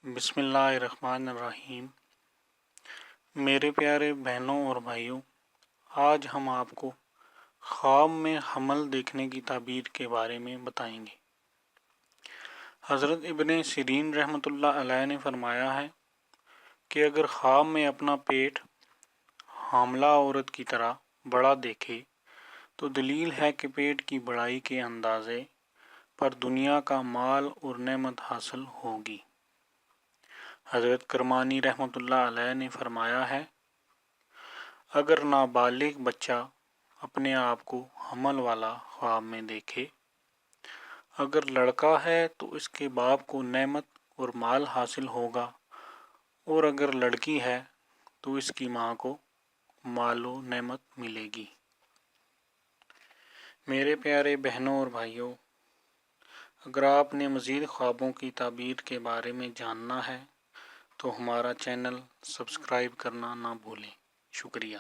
بسم اللہ الرحمن الرحیم۔ میرے پیارے بہنوں اور بھائیوں، آج ہم آپ کو خواب میں حمل دیکھنے کی تعبیر کے بارے میں بتائیں گے۔ حضرت ابن سیرین رحمۃ اللہ علیہ نے فرمایا ہے کہ اگر خواب میں اپنا پیٹ حاملہ عورت کی طرح بڑا دیکھے تو دلیل ہے کہ پیٹ کی بڑائی کے اندازے پر دنیا کا مال اور نعمت حاصل ہوگی۔ حضرت کرمانی رحمۃ اللہ علیہ نے فرمایا ہے، اگر نابالغ بچہ اپنے آپ کو حمل والا خواب میں دیکھے، اگر لڑکا ہے تو اس کے باپ کو نعمت اور مال حاصل ہوگا، اور اگر لڑکی ہے تو اس کی ماں کو مال و نعمت ملے گی۔ میرے پیارے بہنوں اور بھائیوں، اگر آپ نے مزید خوابوں کی تعبیر کے بارے میں جاننا ہے تو ہمارا چینل سبسکرائب کرنا نہ بھولیں۔ شکریہ۔